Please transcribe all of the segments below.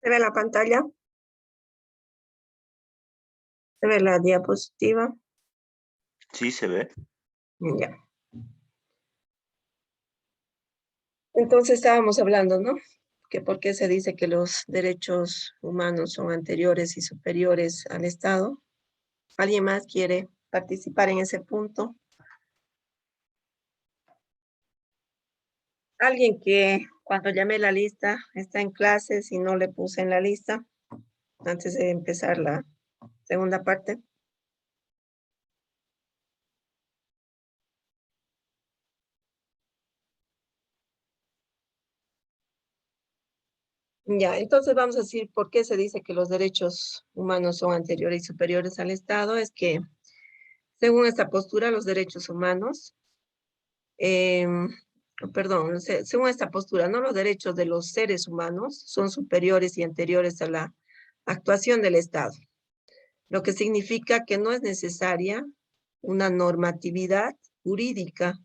¿Se ve la pantalla? ¿Se ve la diapositiva? Sí, se ve. Ya. Entonces estábamos hablando, ¿no? Que por qué se dice que los derechos humanos son anteriores y superiores al Estado. ¿Alguien más quiere participar en ese punto? Alguien que cuando llamé la lista está en clases y no le puse en la lista antes de empezar la segunda parte. Ya, entonces vamos a decir por qué se dice que los derechos humanos son anteriores y superiores al Estado. Es que, según esta postura, los derechos humanos, según esta postura, ¿no? Los derechos de los seres humanos son superiores y anteriores a la actuación del Estado, lo que significa que no es necesaria una normatividad jurídica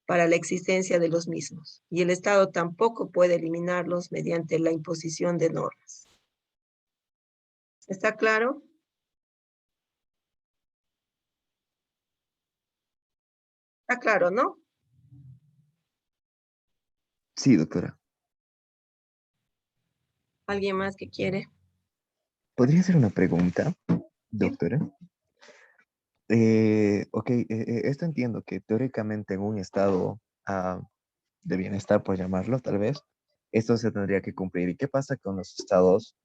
para la existencia de los mismos, y el Estado tampoco puede eliminarlos mediante la imposición de normas. ¿Está claro? Está claro, ¿no? Sí, doctora. ¿Alguien más que quiere? ¿Podría hacer una pregunta, Sí. doctora? Esto entiendo que teóricamente en un estado de bienestar, por llamarlo, tal vez, esto se tendría que cumplir. ¿Y qué pasa con los estados,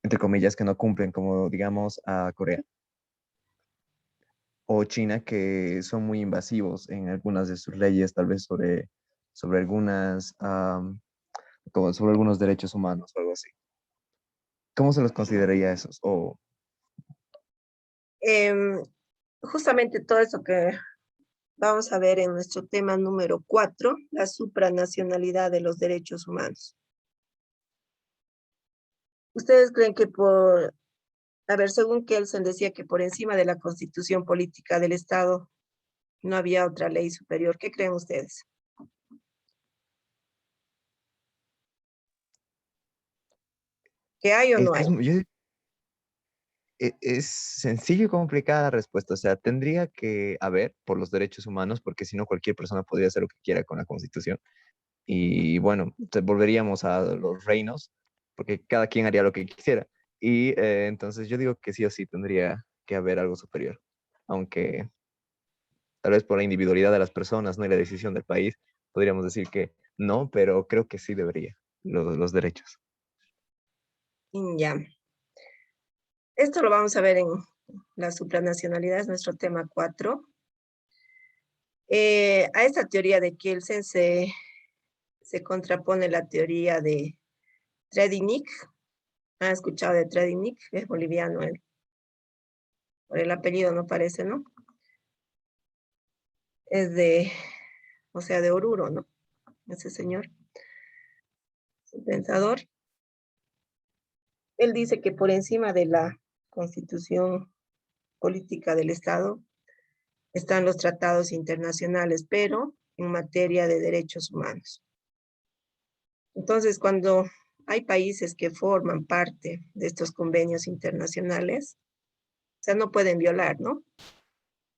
entre comillas, que no cumplen, como digamos a Corea o China, que son muy invasivos en algunas de sus leyes, tal vez sobre algunas, como sobre algunos derechos humanos o algo así? ¿Cómo se los consideraría esos? O Em, Justamente todo eso que vamos a ver en nuestro tema número 4, la supranacionalidad de los derechos humanos. ¿Ustedes creen que según Kelsen decía que por encima de la constitución política del Estado no había otra ley superior? ¿Qué creen ustedes? ¿Que hay o no hay? Es sencillo y complicada la respuesta. O sea, tendría que haber por los derechos humanos, porque si no cualquier persona podría hacer lo que quiera con la Constitución. Y bueno, volveríamos a los reinos, porque cada quien haría lo que quisiera. Y entonces yo digo que sí o sí tendría que haber algo superior. Aunque tal vez por la individualidad de las personas, ¿no? Y la decisión del país, podríamos decir que no, pero creo que sí debería, los derechos. Ya. Esto lo vamos a ver en la supranacionalidad, es nuestro tema 4. A esta teoría de Kelsen se contrapone la teoría de Tredinnick. ¿Han escuchado de Tredinnick? Es boliviano él. Por el apellido no parece, ¿no? Es de Oruro, ¿no? Ese señor, un pensador. Él dice que por encima de la constitución política del Estado están los tratados internacionales, pero en materia de derechos humanos. Entonces, cuando hay países que forman parte de estos convenios internacionales, o sea, no pueden violar, ¿no?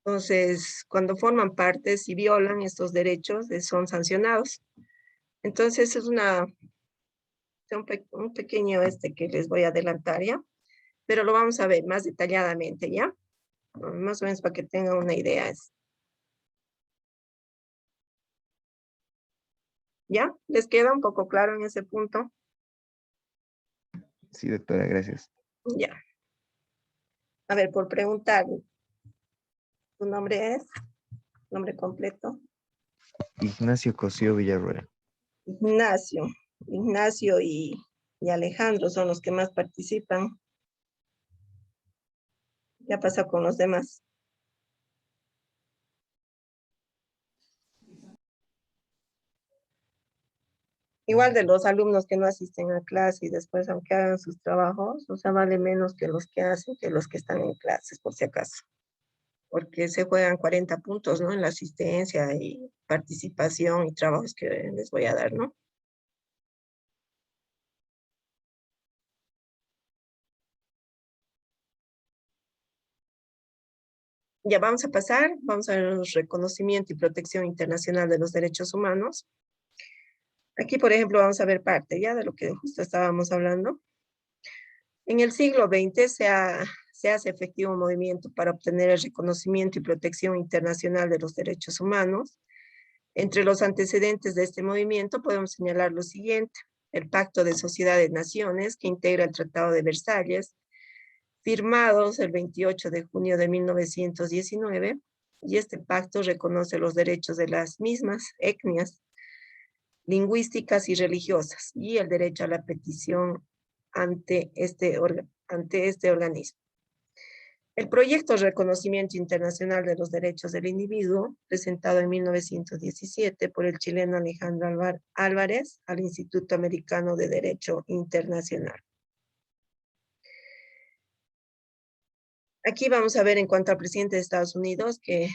Entonces, cuando forman parte, si violan estos derechos, son sancionados. Entonces, es un pequeño que les voy a adelantar, ¿ya? Pero lo vamos a ver más detalladamente, ¿ya? Más o menos para que tengan una idea. ¿Ya? ¿Les queda un poco claro en ese punto? Sí, doctora, gracias. Ya. A ver, por preguntar, ¿tu nombre es? ¿Nombre completo? Ignacio Cosío Villarruel. Ignacio. Ignacio y Alejandro son los que más participan. ¿Qué pasa con los demás? Igual de los alumnos que no asisten a clase y después, aunque hagan sus trabajos, o sea, vale menos que los que hacen que los que están en clases, por si acaso. Porque se juegan 40 puntos, ¿no? En la asistencia y participación y trabajos que les voy a dar, ¿no? Ya vamos a pasar, vamos a ver el reconocimiento y protección internacional de los derechos humanos. Aquí, por ejemplo, vamos a ver parte ya de lo que justo estábamos hablando. En el siglo XX se hace efectivo un movimiento para obtener el reconocimiento y protección internacional de los derechos humanos. Entre los antecedentes de este movimiento podemos señalar lo siguiente: el Pacto de Sociedad de Naciones, que integra el Tratado de Versalles, firmados el 28 de junio de 1919, y este pacto reconoce los derechos de las mismas etnias lingüísticas y religiosas y el derecho a la petición ante este organismo. El proyecto de reconocimiento internacional de los derechos del individuo, presentado en 1917 por el chileno Alejandro Álvarez al Instituto Americano de Derecho Internacional. Aquí vamos a ver en cuanto al presidente de Estados Unidos, que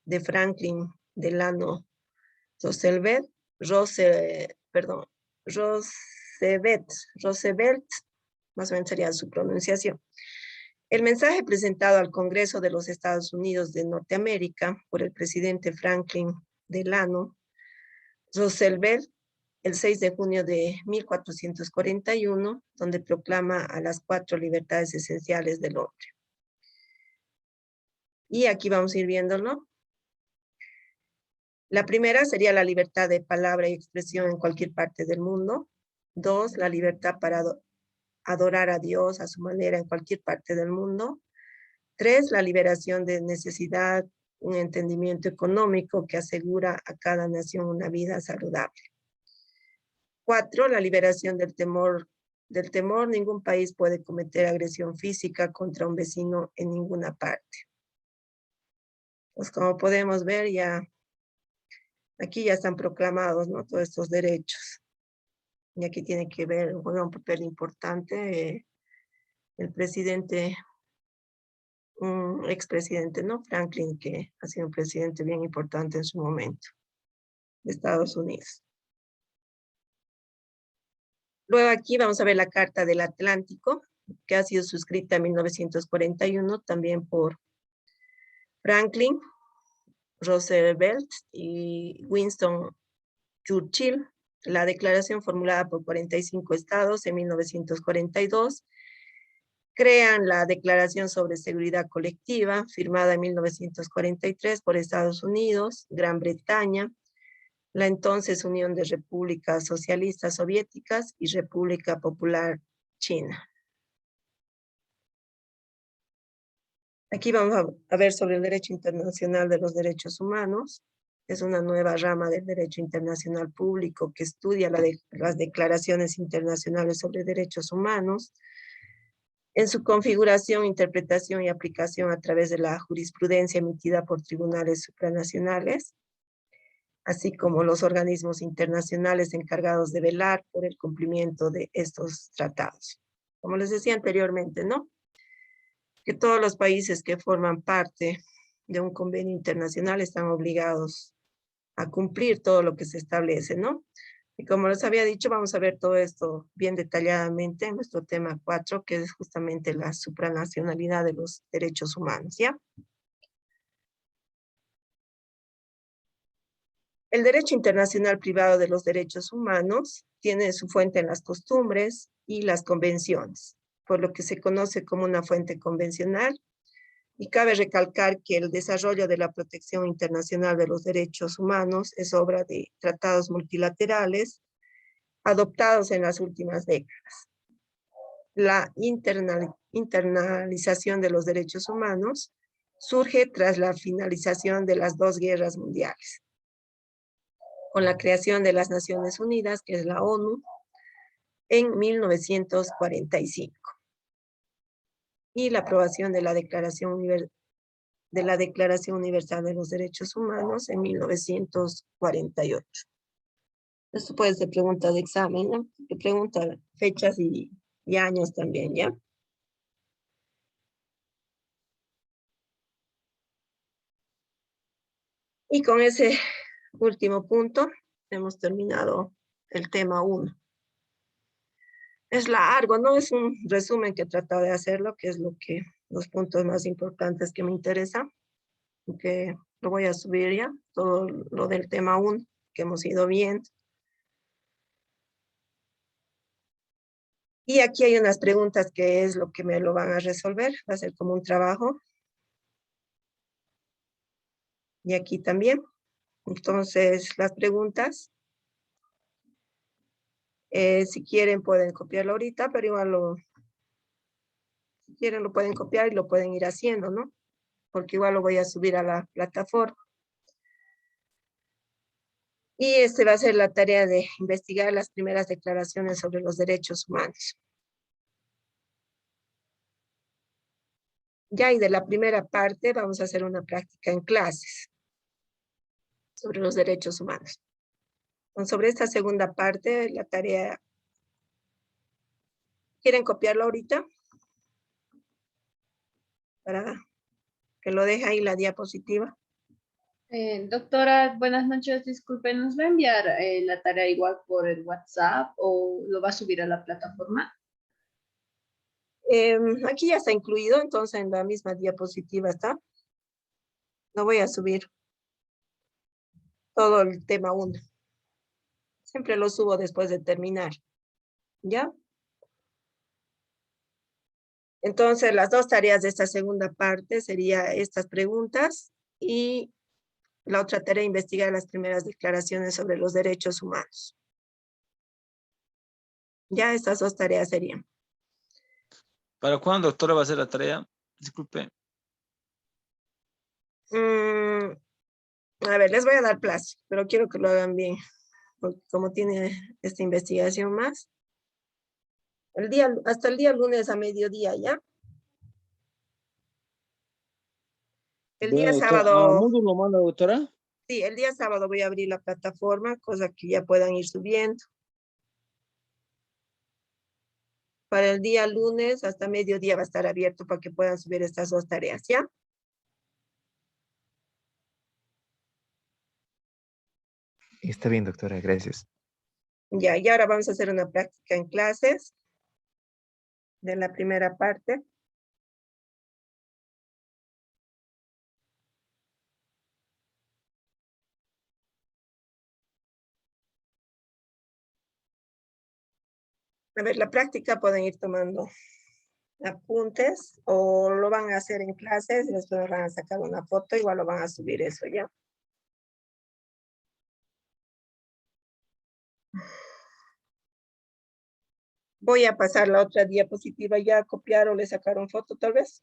de Franklin Delano Roosevelt, más o menos sería su pronunciación. El mensaje presentado al Congreso de los Estados Unidos de Norteamérica por el presidente Franklin Delano Roosevelt el 6 de junio de 1441, donde proclama a las 4 libertades esenciales del hombre. Y aquí vamos a ir viéndolo. La primera sería la libertad de palabra y expresión en cualquier parte del mundo. 2, la libertad para adorar a Dios a su manera en cualquier parte del mundo. 3, la liberación de necesidad, un entendimiento económico que asegura a cada nación una vida saludable. 4, la liberación del temor. Ningún país puede cometer agresión física contra un vecino en ninguna parte. Pues como podemos ver, aquí ya están proclamados, ¿no?, todos estos derechos. Y aquí tiene que ver, juega un papel importante el presidente, un expresidente, ¿no?, Franklin, que ha sido un presidente bien importante en su momento, de Estados Unidos. Luego aquí vamos a ver la Carta del Atlántico, que ha sido suscrita en 1941, también por Franklin Roosevelt y Winston Churchill. La declaración formulada por 45 estados en 1942, crean la Declaración sobre Seguridad Colectiva, firmada en 1943 por Estados Unidos, Gran Bretaña, la entonces Unión de Repúblicas Socialistas Soviéticas y República Popular China. Aquí vamos a ver sobre el derecho internacional de los derechos humanos. Es una nueva rama del derecho internacional público que estudia las declaraciones internacionales sobre derechos humanos en su configuración, interpretación y aplicación a través de la jurisprudencia emitida por tribunales supranacionales, así como los organismos internacionales encargados de velar por el cumplimiento de estos tratados. Como les decía anteriormente, ¿no?, que todos los países que forman parte de un convenio internacional están obligados a cumplir todo lo que se establece, ¿no? Y como les había dicho, vamos a ver todo esto bien detalladamente en nuestro tema 4, que es justamente la supranacionalidad de los derechos humanos, ¿ya? El derecho internacional privado de los derechos humanos tiene su fuente en las costumbres y las convenciones, por lo que se conoce como una fuente convencional, y cabe recalcar que el desarrollo de la protección internacional de los derechos humanos es obra de tratados multilaterales adoptados en las últimas décadas. La internalización de los derechos humanos surge tras la finalización de las 2 guerras mundiales, con la creación de las Naciones Unidas, que es la ONU, en 1945, y la aprobación de la Declaración Universal de los Derechos Humanos en 1948. Esto puede ser pregunta de examen, ¿no?, que pregunta fechas y años también, ¿ya? Y con ese último punto hemos terminado el tema 1. Es largo, ¿no? Es un resumen que he tratado de hacerlo, que es los puntos más importantes que me interesan. que lo voy a subir ya, todo lo del tema 1 que hemos ido viendo. Y aquí hay unas preguntas que es lo que me lo van a resolver, va a ser como un trabajo. Y aquí también. Entonces, las preguntas, si quieren pueden copiarlo ahorita, pero igual si quieren lo pueden copiar y lo pueden ir haciendo, ¿no? Porque igual lo voy a subir a la plataforma. Y este va a ser la tarea de investigar las primeras declaraciones sobre los derechos humanos. Ya, y de la primera parte vamos a hacer una práctica en clases sobre los derechos humanos. Entonces, sobre esta segunda parte, la tarea, ¿quieren copiarlo ahorita? Para que lo deje ahí la diapositiva. Doctora, buenas noches. Disculpe, ¿nos va a enviar la tarea igual por el WhatsApp o lo va a subir a la plataforma? Aquí ya está incluido, entonces en la misma diapositiva está. Lo voy a subir todo el tema 1. Siempre lo subo después de terminar. ¿Ya? Entonces, las dos tareas de esta segunda parte serían estas preguntas y la otra tarea, investigar las primeras declaraciones sobre los derechos humanos. Ya estas dos tareas serían. ¿Para cuándo, doctora, va a ser la tarea? Disculpe. A ver, les voy a dar plazo, pero quiero que lo hagan bien, porque como tiene esta investigación más, hasta el día lunes a mediodía, ¿ya? El día Bueno, doctora, ¿a sábado, Moodle lo manda, doctora? sí, el día sábado voy a abrir la plataforma, cosa que ya puedan ir subiendo. Para el día lunes hasta mediodía va a estar abierto para que puedan subir estas dos tareas, ¿ya? Está bien, doctora, gracias. Ya, y ahora vamos a hacer una práctica en clases de la primera parte. A ver, la práctica pueden ir tomando apuntes o lo van a hacer en clases y después van a sacar una foto, igual lo van a subir eso ya. Voy a pasar la otra diapositiva ya, copiar o le sacaron foto tal vez.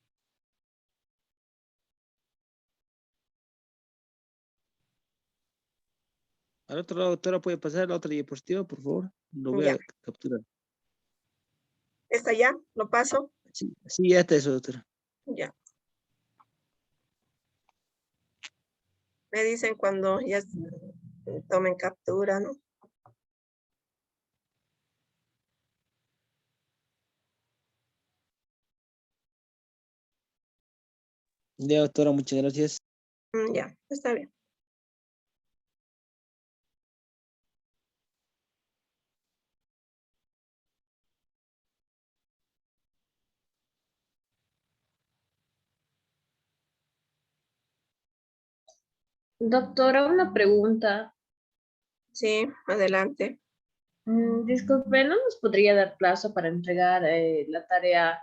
Al otro lado, doctora, ¿puede pasar la otra diapositiva, por favor? Lo voy Ya. a capturar. ¿Esta ya? ¿Lo paso? Sí, sí, ya está eso, doctora. Ya. Me dicen cuando ya tomen captura, ¿no? Ya, doctora, muchas gracias. Ya, está bien. Doctora, una pregunta. Sí, adelante. Disculpe, ¿no nos podría dar plazo para entregar la tarea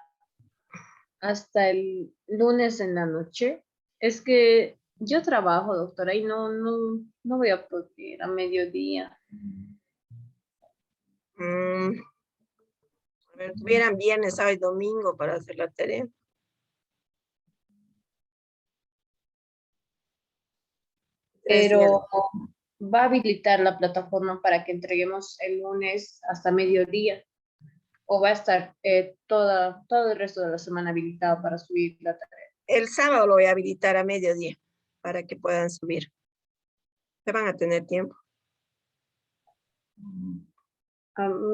hasta el lunes en la noche? Es que yo trabajo, doctora, y no voy a poder a mediodía. Mm, a ver, tuvieran viernes, sábado y domingo para hacer la tarea. Pero va a habilitar la plataforma para que entreguemos el lunes hasta mediodía o va a estar todo el resto de la semana habilitado para subir la tarea. El sábado lo voy a habilitar a mediodía para que puedan subir. Se van a tener tiempo.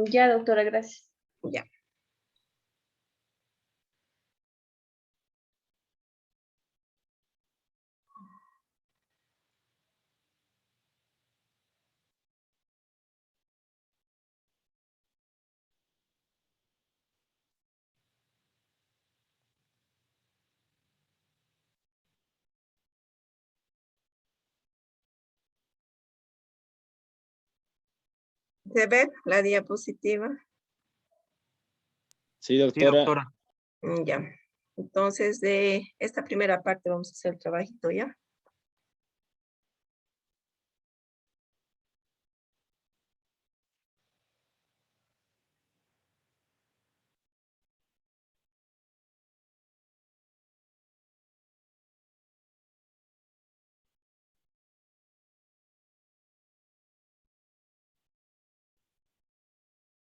Ya, doctora, gracias. Ya. ¿Se ve la diapositiva? Sí, Sí, doctora. doctora. Ya. Entonces, de esta primera parte vamos a hacer el trabajito, ¿ya?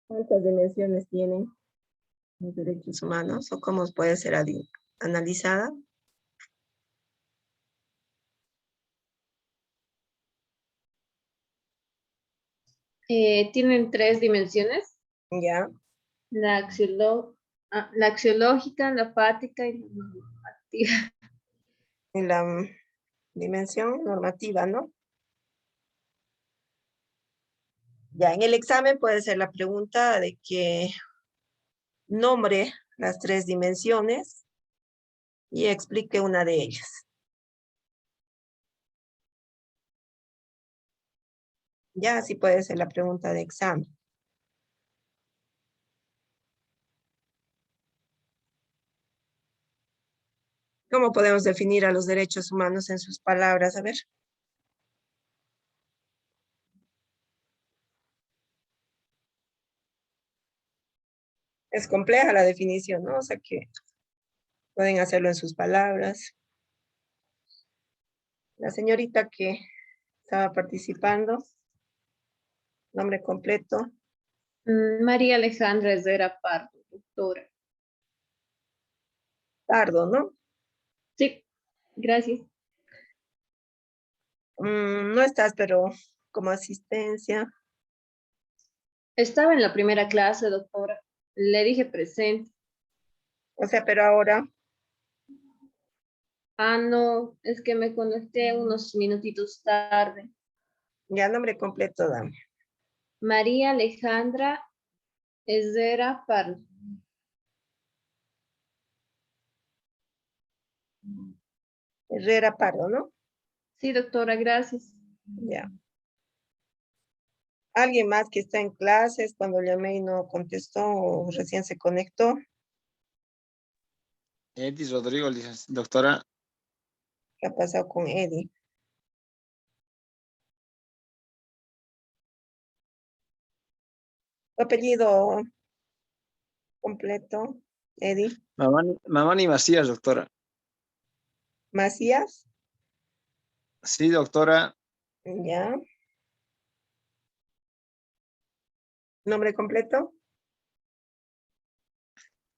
¿Cuántas dimensiones tienen los derechos humanos o cómo puede ser analizada? Tienen 3 dimensiones, Ya, la axiológica, la fática y la normativa. en la dimensión normativa, ¿no? Ya, en el examen puede ser la pregunta de que nombre las 3 dimensiones y explique una de ellas. Ya, así puede ser la pregunta de examen. ¿Cómo podemos definir a los derechos humanos en sus palabras? A ver. Es compleja la definición, ¿no? O sea que pueden hacerlo en sus palabras. La señorita que estaba participando, nombre completo. María Alejandra Herrera Pardo, doctora. Pardo, ¿no? Sí, gracias. No estás, pero como asistencia. Estaba en la primera clase, doctora. Le dije presente. O sea, pero ahora, Ah, no, es que me conecté unos minutitos tarde. ya nombre completo, dame. María Alejandra Herrera Pardo. Herrera Pardo, ¿no? Sí, doctora, gracias. Ya. ¿Alguien más que está en clases cuando llamé y no contestó o recién se conectó? Edis Rodrigo, doctora. ¿Qué ha pasado con Eddie? ¿Tu apellido completo, Eddie? Mamani Macías, doctora. ¿Macías? Sí, doctora. Ya. ¿Nombre completo?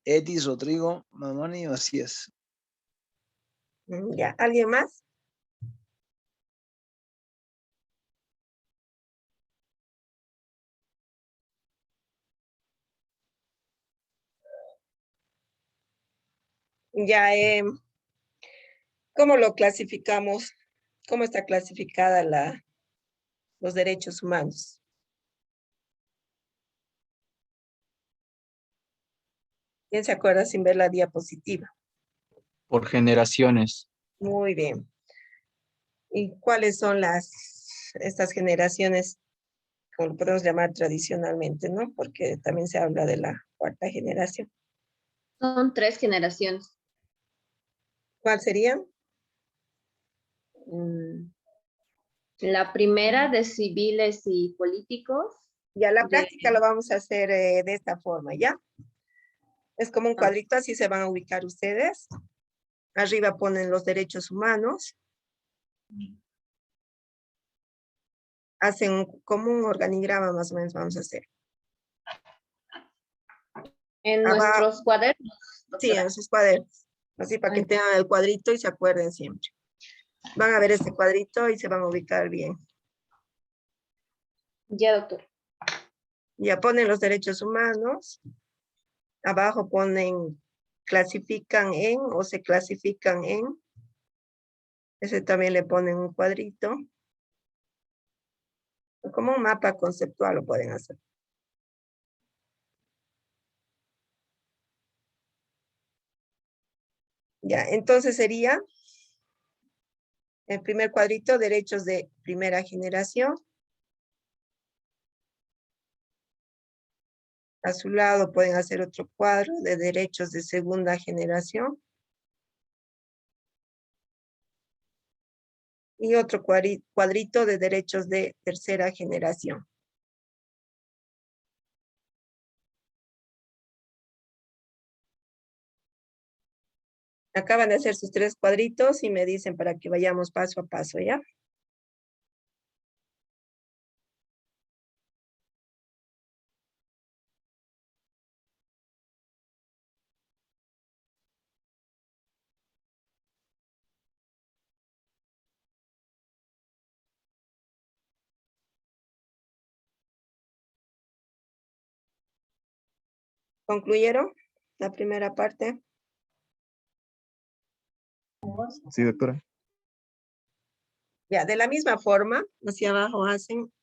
Edis Rodrigo, Mamani Macías. Ya. ¿Alguien más? Ya, ¿cómo lo clasificamos? ¿Cómo está clasificada los derechos humanos? ¿Quién se acuerda sin ver la diapositiva? Por generaciones. Muy bien. ¿Y cuáles son estas generaciones, como lo podemos llamar tradicionalmente, ¿no? Porque también se habla de la cuarta generación. Son 3 generaciones. ¿Cuál sería? La primera de civiles y políticos. Ya la De- práctica lo vamos a hacer de esta forma, ¿ya? Es como un cuadrito, así se van a ubicar ustedes. Arriba ponen los derechos humanos. Hacen como un organigrama más o menos vamos a hacer. En Abajo, nuestros cuadernos, sí, doctora. en sus cuadernos. Así para que Ay. tengan el cuadrito y se acuerden siempre. Van a ver este cuadrito y se van a ubicar bien. Ya, doctor. Ya ponen los derechos humanos. Abajo ponen clasifican en o se clasifican en. Ese también le ponen un cuadrito. Como un mapa conceptual lo pueden hacer. Ya, entonces sería el primer cuadrito, derechos de primera generación. A su lado pueden hacer otro cuadro de derechos de segunda generación. Y otro cuadrito de derechos de tercera generación. Acaban de hacer sus 3 cuadritos y me dicen para que vayamos paso a paso, ¿ya? ¿Concluyeron la primera parte? Sí, doctora. Ya, de la misma forma, hacia abajo hacen,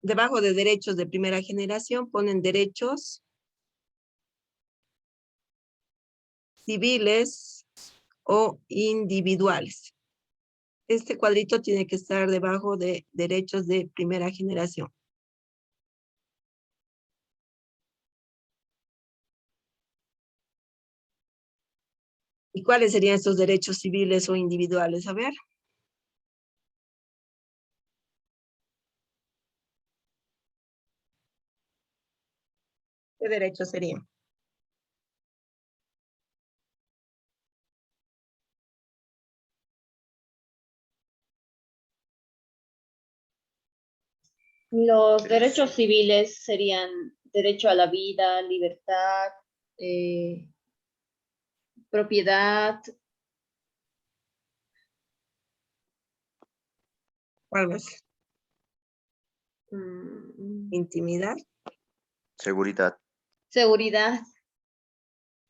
debajo de derechos de primera generación, ponen derechos civiles o individuales. Este cuadrito tiene que estar debajo de derechos de primera generación. ¿Y cuáles serían estos derechos civiles o individuales? A ver. ¿Qué derechos serían? Los derechos civiles serían derecho a la vida, libertad, propiedad, ¿Cuál más? Intimidad. Seguridad. seguridad.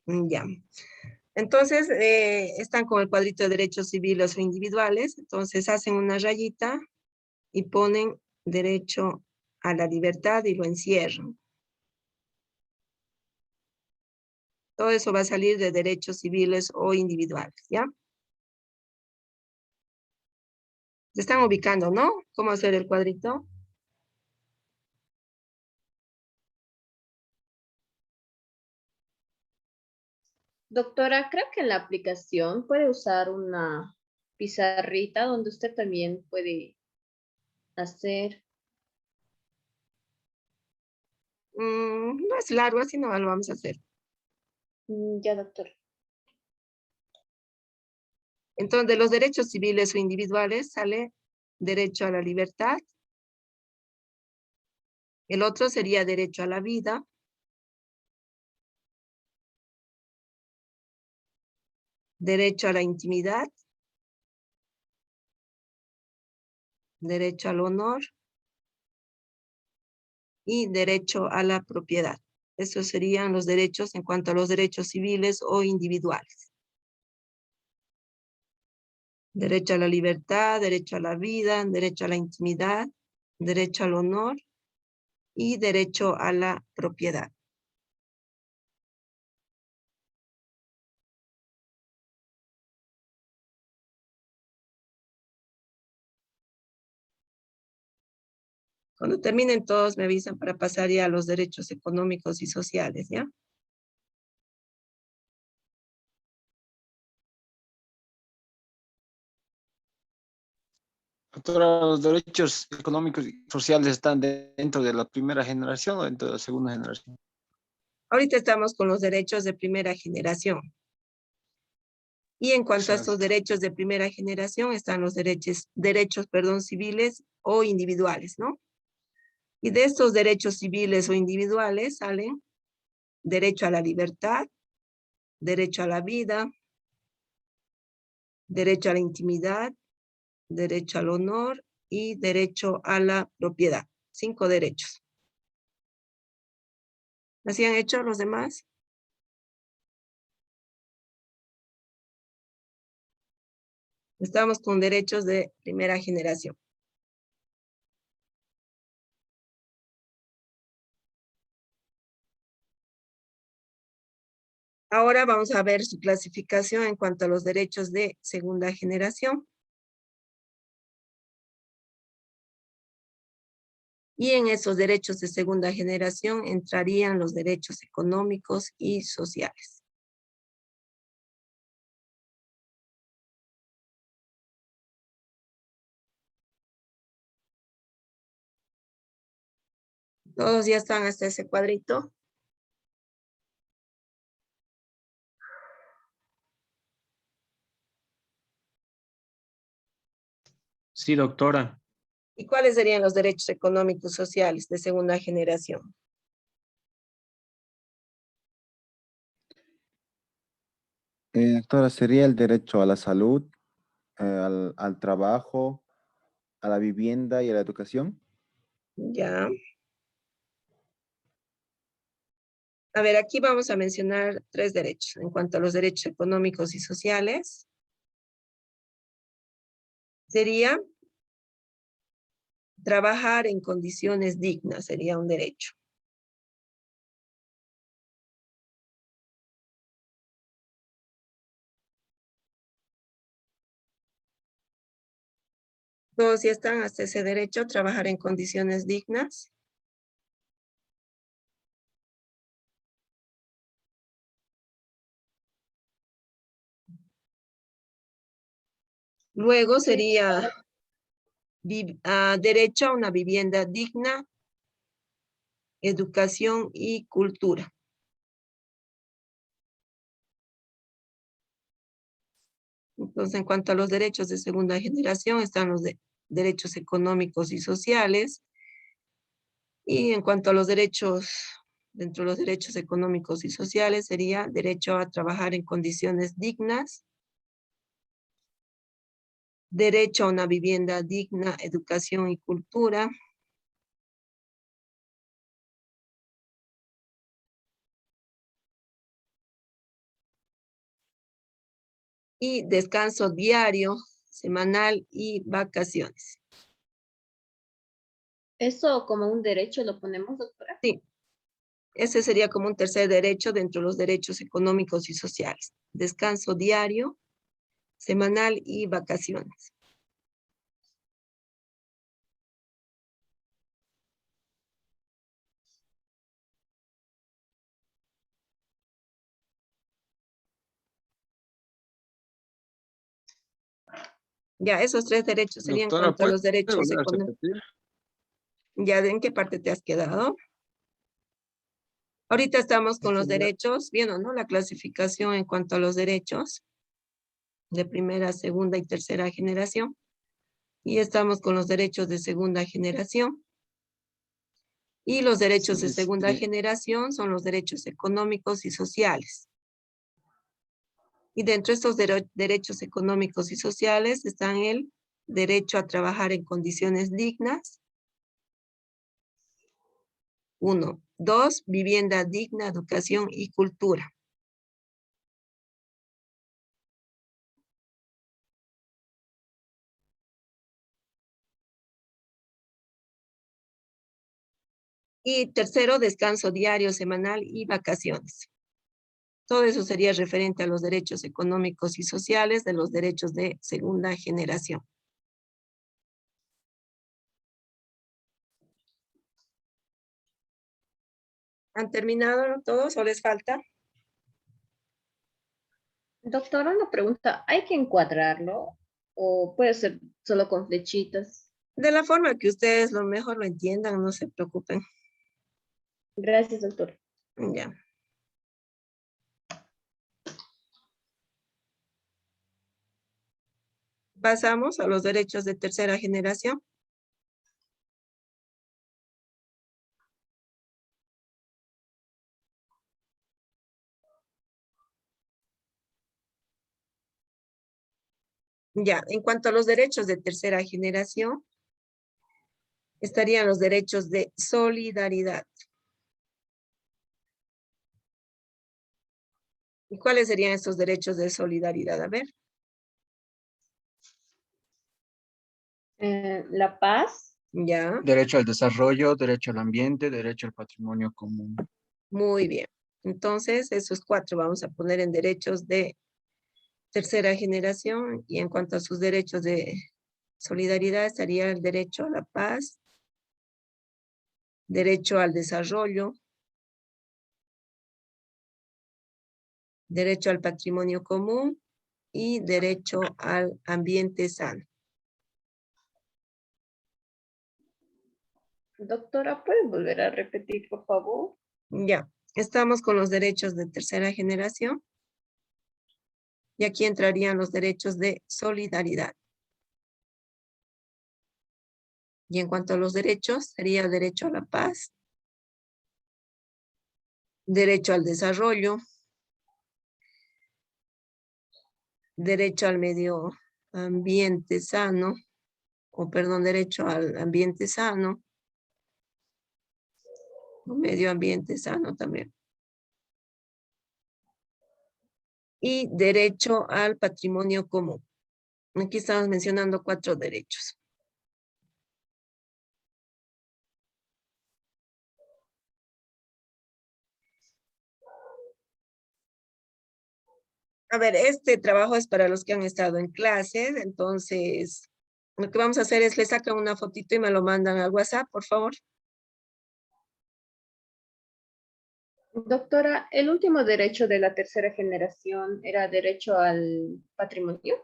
Ya. Entonces, están con el cuadrito de derechos civiles o individuales. Entonces, hacen una rayita y ponen derecho a la libertad y lo encierran. Todo eso va a salir de derechos civiles o individuales, ¿ya? Se están ubicando, ¿no? ¿Cómo hacer el cuadrito? Doctora, creo que en la aplicación puede usar una pizarrita donde usted también puede hacer. No es largo, así no lo vamos a hacer. Ya, doctor. Entonces, de los derechos civiles o individuales sale derecho a la libertad. El otro sería derecho a la vida. Derecho a la intimidad. Derecho al honor. Y derecho a la propiedad. Esos serían los derechos en cuanto a los derechos civiles o individuales. Derecho a la libertad, derecho a la vida, derecho a la intimidad, derecho al honor y derecho a la propiedad. Cuando terminen todos me avisan para pasar ya a los derechos económicos y sociales, ¿ya? Doctora, ¿los derechos económicos y sociales están dentro de la primera generación o dentro de la segunda generación? Ahorita estamos con los derechos de primera generación. Y en cuanto a estos Exacto. derechos de primera generación están los derechos, civiles o individuales, ¿no? Y de estos derechos civiles o individuales salen derecho a la libertad, derecho a la vida, derecho a la intimidad, derecho al honor y derecho a la propiedad. 5 derechos. ¿Así han hecho los demás? Estamos con derechos de primera generación. Ahora vamos a ver su clasificación en cuanto a los derechos de segunda generación. Y en esos derechos de segunda generación entrarían los derechos económicos y sociales. ¿Todos ya están hasta ese cuadrito? Sí, doctora. ¿Y cuáles serían los derechos económicos sociales de segunda generación? Doctora, sería el derecho a la salud, al trabajo, a la vivienda y a la educación. Ya. A ver, aquí vamos a mencionar 3 derechos. En cuanto a los derechos económicos y sociales, sería trabajar en condiciones dignas, sería un derecho. Todos ya están hasta ese derecho, trabajar en condiciones dignas. Luego sería derecho a una vivienda digna, educación y cultura. Entonces, en cuanto a los derechos de segunda generación, están los derechos económicos y sociales. Y en cuanto a los derechos, dentro de los derechos económicos y sociales, sería derecho a trabajar en condiciones dignas, derecho a una vivienda digna, educación y cultura, y descanso diario, semanal y vacaciones. ¿Eso como un derecho lo ponemos, doctora? Sí, ese sería como un tercer derecho dentro de los derechos económicos y sociales. Descanso diario, semanal y vacaciones. Ya, esos 3 derechos serían en Doctora, cuanto a ¿puede los derechos volver a económicos. repetir? ¿Ya en qué parte te has quedado? Ahorita estamos con los derechos, ¿vieron, no? La clasificación en cuanto a los derechos de primera, segunda y tercera generación. Y estamos con los derechos de segunda generación. Y los derechos de Sí, segunda sí. generación son los derechos económicos y sociales. Y dentro de estos derechos económicos y sociales están el derecho a trabajar en condiciones dignas. 1. 2. Vivienda digna, educación y cultura. Y tercero, descanso diario, semanal y vacaciones. Todo eso sería referente a los derechos económicos y sociales de los derechos de segunda generación. ¿Han terminado todos o les falta? Doctora, una pregunta, ¿hay que encuadrarlo o puede ser solo con flechitas? De la forma que ustedes lo mejor lo entiendan, no se preocupen. Gracias, doctora. Ya. Pasamos a los derechos de tercera generación. Ya, en cuanto a los derechos de tercera generación, estarían los derechos de solidaridad. ¿Y cuáles serían estos derechos de solidaridad? A ver. La paz, Ya, Derecho al desarrollo, derecho al ambiente, derecho al patrimonio común. muy bien. Entonces, esos 4 vamos a poner en derechos de tercera generación, y en cuanto a sus derechos de solidaridad estaría el derecho a la paz, derecho al desarrollo, derecho al patrimonio común y derecho al ambiente sano. Doctora, ¿puede volver a repetir, por favor? Ya, estamos con los derechos de tercera generación. Y aquí entrarían los derechos de solidaridad. Y en cuanto a los derechos, sería el derecho a la paz, derecho al desarrollo, derecho al medio ambiente sano, o perdón, derecho al ambiente sano, o medio ambiente sano también. Y derecho al patrimonio común. Aquí estamos mencionando 4 derechos. A ver, este trabajo es para los que han estado en clases, entonces lo que vamos a hacer es le sacan una fotito y me lo mandan al WhatsApp, por favor. Doctora, el último derecho de la tercera generación era derecho al patrimonio.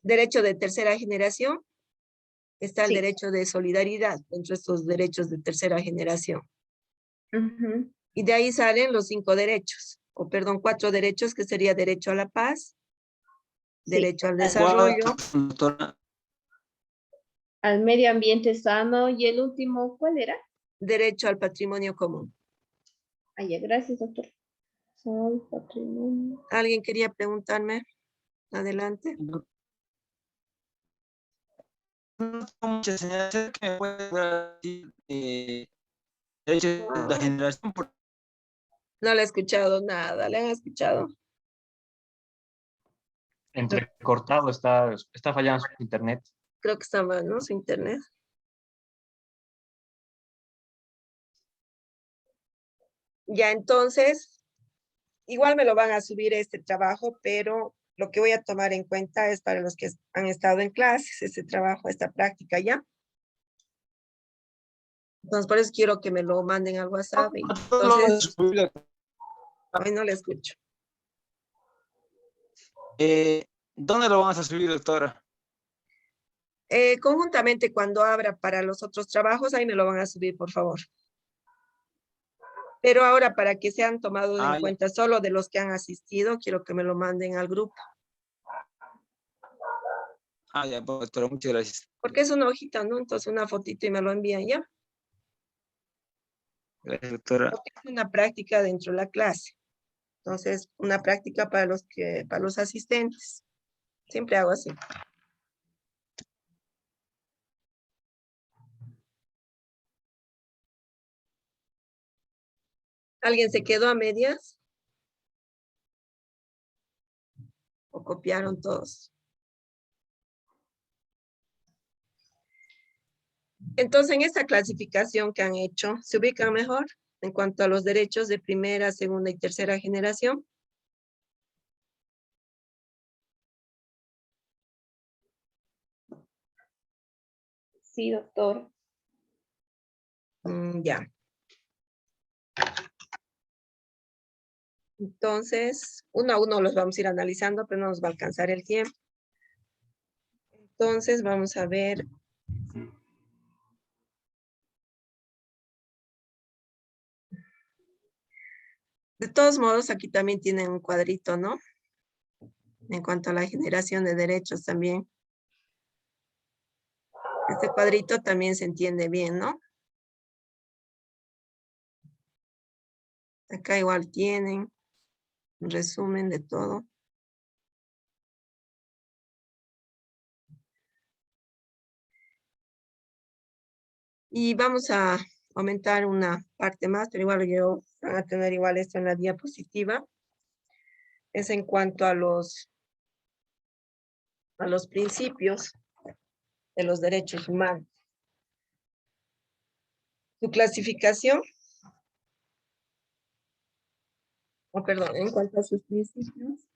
Derecho de tercera generación, está el Sí. derecho de solidaridad entre estos derechos de tercera generación. Ujú. Y de ahí salen los 5 derechos, o perdón, 4 derechos, que sería derecho a la paz, Sí. derecho al ¿Cuál, desarrollo, doctora? Al medio ambiente sano y el último, ¿cuál era? derecho al patrimonio común. Ah, ya, gracias, doctor. Sol, patrimonio. ¿Alguien quería preguntarme? Adelante. No tengo mucha señal. ¿Será que me puede dar derecho de la generación? No le he escuchado nada, ¿le han escuchado? Entrecortado, está fallando su internet. Creo que está mal, ¿no? Su internet. Ya, entonces, igual me lo van a subir este trabajo, pero lo que voy a tomar en cuenta es para los que han estado en clases, este trabajo, esta práctica, ¿ya? Entonces, por eso quiero que me lo manden al WhatsApp. Entonces, hoy no le escucho. ¿Dónde lo vamos a subir, doctora? Conjuntamente, cuando abra para los otros trabajos, ahí me lo van a subir, por favor. Pero ahora, para que sean tomados en Ya. cuenta solo de los que han asistido, quiero que me lo manden al grupo. Ya, pues, doctora, muchas gracias. Porque es una hojita, ¿no? Entonces, una fotito y me lo envían, ¿ya? Gracias, doctora. Porque es una práctica dentro de la clase. Entonces, una práctica para los asistentes. Siempre hago así. ¿Alguien se quedó a medias? ¿O copiaron todos? Entonces, en esta clasificación que han hecho, ¿se ubican mejor en cuanto a los derechos de primera, segunda y tercera generación? Sí, doctor. Ya. Entonces, uno a uno los vamos a ir analizando, pero no nos va a alcanzar el tiempo. Entonces, vamos a ver. De todos modos, aquí también tienen un cuadrito, ¿no? En cuanto a la generación de derechos también. Este cuadrito también se entiende bien, ¿no? Acá igual tienen un resumen de todo. Y vamos a aumentar una parte más, pero igual van a tener igual esto en la diapositiva. Es en cuanto a los principios de los derechos humanos. Su clasificación, perdón, en cuanto a sus principios.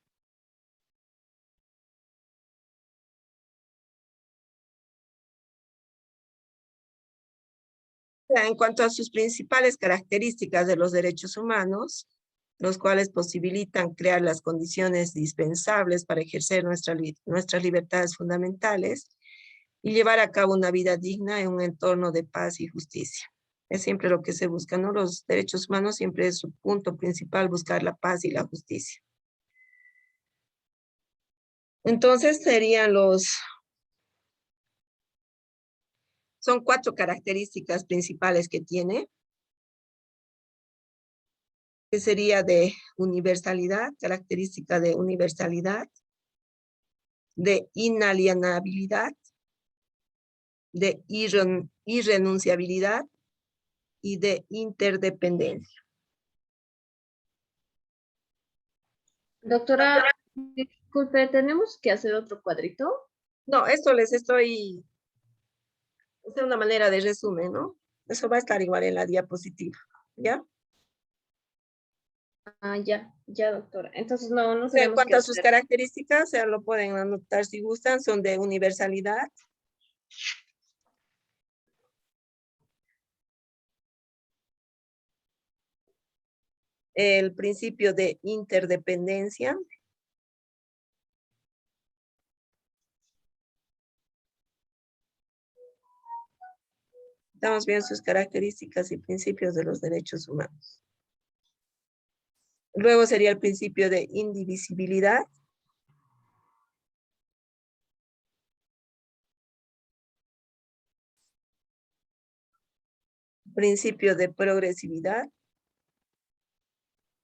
En cuanto a sus principales características de los derechos humanos, los cuales posibilitan crear las condiciones dispensables para ejercer nuestras libertades fundamentales y llevar a cabo una vida digna en un entorno de paz y justicia. Es siempre lo que se busca, ¿no? Los derechos humanos siempre es su punto principal, buscar la paz y la justicia. Entonces son 4 características principales que tiene, que sería de universalidad, característica de universalidad, de inalienabilidad, de irrenunciabilidad y de interdependencia. Doctora, disculpe, ¿tenemos que hacer otro cuadrito? No, esto les estoy, es una manera de resumen, ¿no? Eso va a estar igual en la diapositiva, ¿ya? Ah, ya, doctora. Entonces no En tenemos cuanto que a sus hacer. características, se lo pueden anotar si gustan, son de universalidad, el principio de interdependencia, estamos viendo sus características y principios de los derechos humanos. Luego sería el principio de indivisibilidad, principio de progresividad.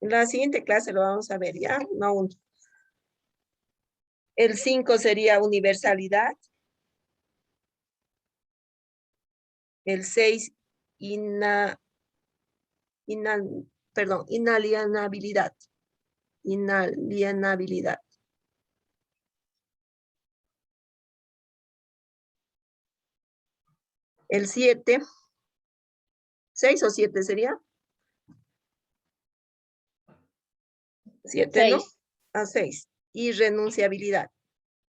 En la siguiente clase lo vamos a ver ya, no aún. El 5 sería universalidad. El 6, inalienabilidad. Inalienabilidad. El 7, 6 o 7 sería. 7, ¿no? 6. A 6. Irrenunciabilidad.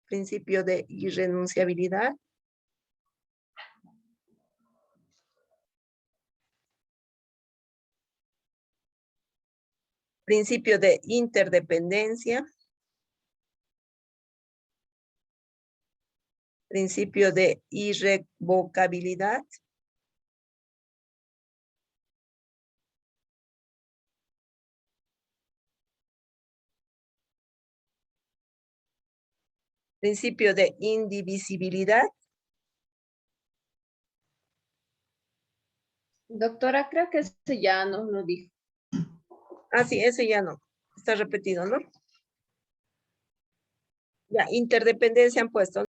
Principio de irrenunciabilidad. Principio de interdependencia. Principio de irrevocabilidad. Principio de indivisibilidad. Doctora, creo que ese ya nos lo dijo. Ah, sí, ese ya no. Está repetido, ¿no? Ya, interdependencia han puesto.